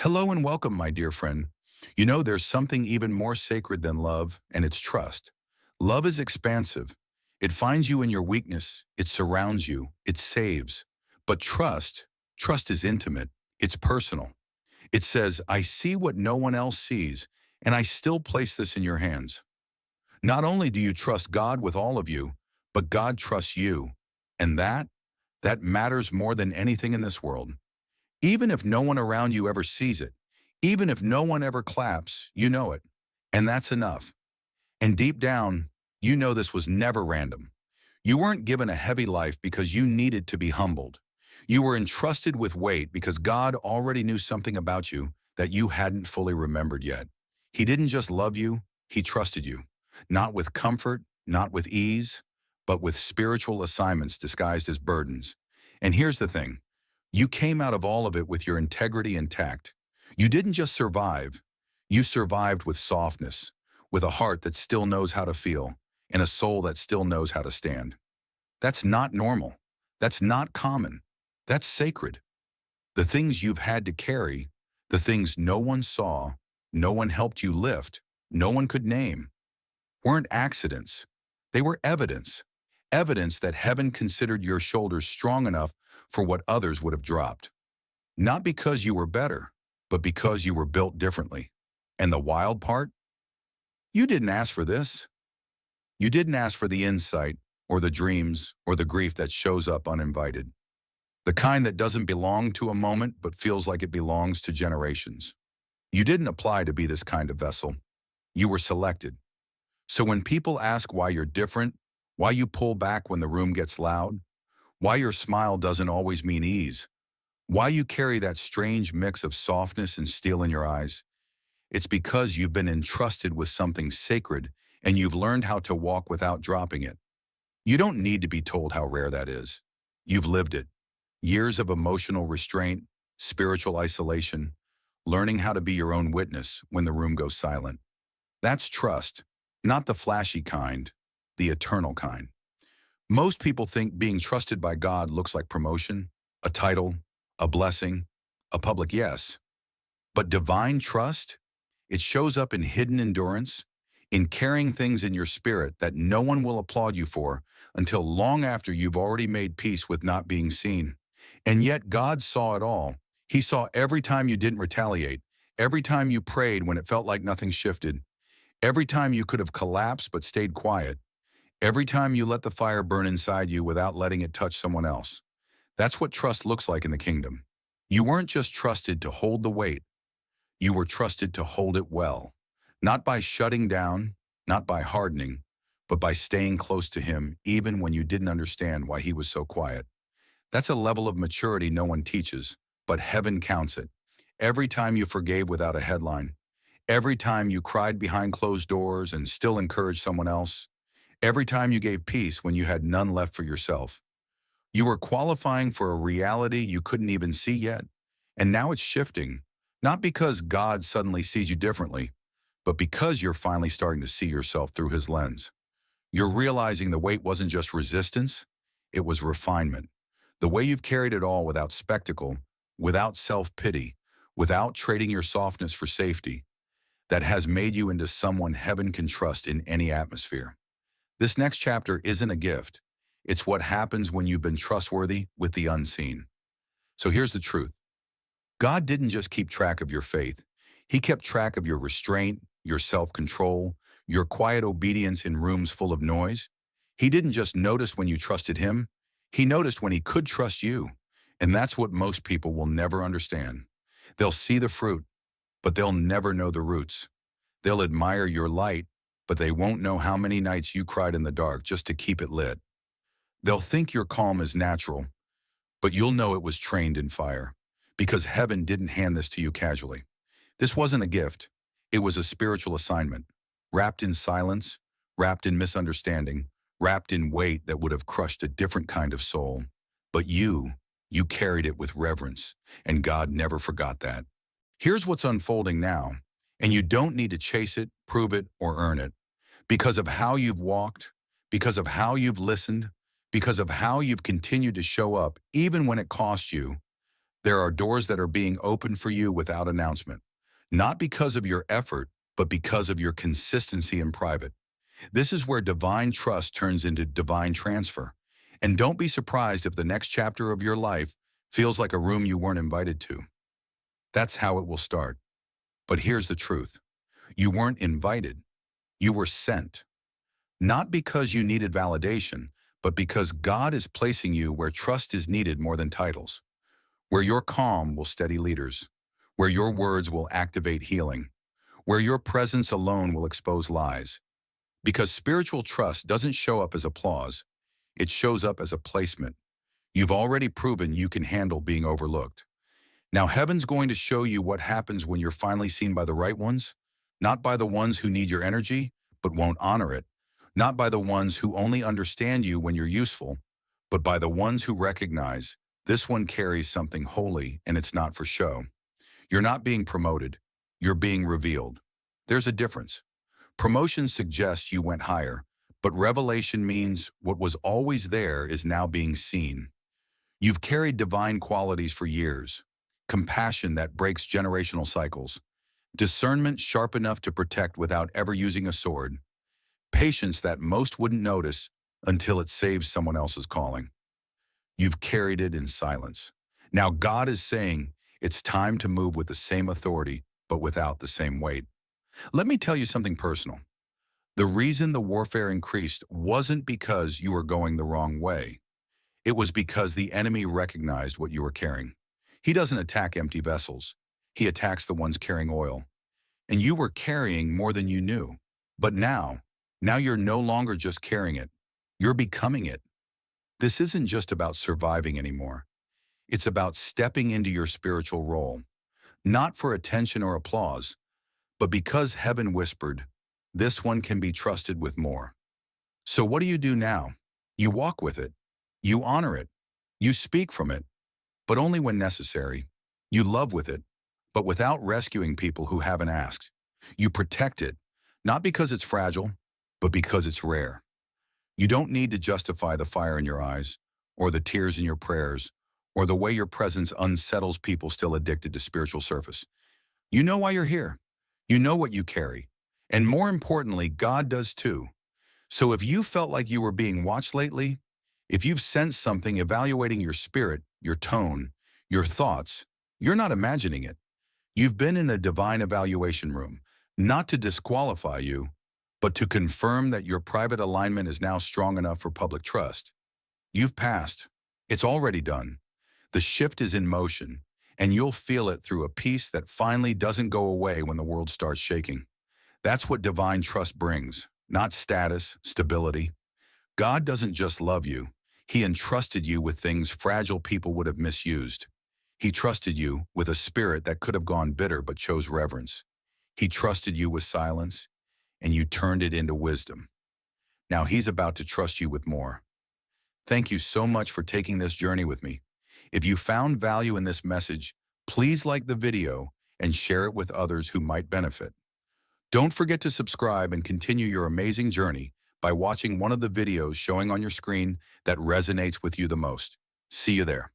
Hello and welcome, my dear friend. There's something even more sacred than love, and it's trust. Love is expansive. It finds you in your weakness. It surrounds you. It saves. But trust is intimate. It's personal. It says, I see what no one else sees, and I still place this in your hands. Not only do you trust God with all of you, but God trusts you. And that matters more than anything in this world. Even if no one around you ever sees it, even if no one ever claps, you know it. And that's enough. And deep down, you know this was never random. You weren't given a heavy life because you needed to be humbled. You were entrusted with weight because God already knew something about you that you hadn't fully remembered yet. He didn't just love you, he trusted you. Not with comfort, not with ease, but with spiritual assignments disguised as burdens. And here's the thing. You came out of all of it with your integrity intact. You didn't just survive. You survived with softness, with a heart that still knows how to feel, and a soul that still knows how to stand. That's not normal. That's not common. That's sacred. The things you've had to carry, the things no one saw, no one helped you lift, no one could name, weren't accidents. They were evidence. Evidence that heaven considered your shoulders strong enough for what others would have dropped. Not because you were better, but because you were built differently. And the wild part? You didn't ask for this. You didn't ask for the insight, or the dreams, or the grief that shows up uninvited. The kind that doesn't belong to a moment, but feels like it belongs to generations. You didn't apply to be this kind of vessel. You were selected. So when people ask why you're different, why you pull back when the room gets loud, why your smile doesn't always mean ease, why you carry that strange mix of softness and steel in your eyes, it's because you've been entrusted with something sacred and you've learned how to walk without dropping it. You don't need to be told how rare that is. You've lived it. Years of emotional restraint, spiritual isolation, learning how to be your own witness when the room goes silent. That's trust, not the flashy kind, the eternal kind. Most people think being trusted by God looks like promotion, a title, a blessing, a public yes. But divine trust, it shows up in hidden endurance, in carrying things in your spirit that no one will applaud you for until long after you've already made peace with not being seen. And yet God saw it all. He saw every time you didn't retaliate, every time you prayed when it felt like nothing shifted, every time you could have collapsed but stayed quiet, every time you let the fire burn inside you without letting it touch someone else. That's what trust looks like in the kingdom. You weren't just trusted to hold the weight, you were trusted to hold it well. Not by shutting down, not by hardening, but by staying close to him even when you didn't understand why he was so quiet. That's a level of maturity no one teaches, but heaven counts it. Every time you forgave without a headline, every time you cried behind closed doors and still encouraged someone else, every time you gave peace when you had none left for yourself. You were qualifying for a reality you couldn't even see yet, and now it's shifting, not because God suddenly sees you differently, but because you're finally starting to see yourself through his lens. You're realizing the weight wasn't just resistance, it was refinement. The way you've carried it all without spectacle, without self-pity, without trading your softness for safety, that has made you into someone heaven can trust in any atmosphere. This next chapter isn't a gift. It's what happens when you've been trustworthy with the unseen. So here's the truth. God didn't just keep track of your faith. He kept track of your restraint, your self-control, your quiet obedience in rooms full of noise. He didn't just notice when you trusted him. He noticed when he could trust you. And that's what most people will never understand. They'll see the fruit, but they'll never know the roots. They'll admire your light, but they won't know how many nights you cried in the dark just to keep it lit. They'll think your calm is natural, but you'll know it was trained in fire, because heaven didn't hand this to you casually. This wasn't a gift. It was a spiritual assignment, wrapped in silence, wrapped in misunderstanding, wrapped in weight that would have crushed a different kind of soul. But you carried it with reverence, and God never forgot that. Here's what's unfolding now, and you don't need to chase it, prove it, or earn it. Because of how you've walked, because of how you've listened, because of how you've continued to show up, even when it cost you, There are doors that are being opened for you without announcement, not because of your effort, but because of your consistency in private. This is where divine trust turns into divine transfer. And don't be surprised if the next chapter of your life feels like a room you weren't invited to. That's how it will start. But here's the truth. You weren't invited. You were sent. Not because you needed validation, but because God is placing you where trust is needed more than titles, where your calm will steady leaders, where your words will activate healing, where your presence alone will expose lies. Because spiritual trust doesn't show up as applause, it shows up as a placement. You've already proven you can handle being overlooked. Now heaven's going to show you what happens when you're finally seen by the right ones, not by the ones who need your energy, but won't honor it, not by the ones who only understand you when you're useful, but by the ones who recognize this one carries something holy and it's not for show. You're not being promoted, you're being revealed. There's a difference. Promotion suggests you went higher, but revelation means what was always there is now being seen. You've carried divine qualities for years, compassion that breaks generational cycles, discernment sharp enough to protect without ever using a sword, patience that most wouldn't notice until it saves someone else's calling. You've carried it in silence. Now God is saying it's time to move with the same authority, but without the same weight. Let me tell you something personal. The reason the warfare increased wasn't because you were going the wrong way. It was because the enemy recognized what you were carrying. He doesn't attack empty vessels. He attacks the ones carrying oil. And you were carrying more than you knew. But now you're no longer just carrying it. You're becoming it. This isn't just about surviving anymore. It's about stepping into your spiritual role, not for attention or applause, but because heaven whispered, this one can be trusted with more. So what do you do now? You walk with it. You honor it. You speak from it, but only when necessary. You love with it, but without rescuing people who haven't asked. You protect it, not because it's fragile, but because it's rare. You don't need to justify the fire in your eyes, or the tears in your prayers, or the way your presence unsettles people still addicted to spiritual surface. You know why you're here. You know what you carry. And more importantly, God does too. So if you felt like you were being watched lately, if you've sensed something evaluating your spirit, your tone, your thoughts, you're not imagining it. You've been in a divine evaluation room, not to disqualify you, but to confirm that your private alignment is now strong enough for public trust. You've passed. It's already done. The shift is in motion, and you'll feel it through a peace that finally doesn't go away when the world starts shaking. That's what divine trust brings, not status, stability. God doesn't just love you. He entrusted you with things fragile people would have misused. He trusted you with a spirit that could have gone bitter but chose reverence. He trusted you with silence, and you turned it into wisdom. Now he's about to trust you with more. Thank you so much for taking this journey with me. If you found value in this message, please like the video and share it with others who might benefit. Don't forget to subscribe and continue your amazing journey by watching one of the videos showing on your screen that resonates with you the most. See you there.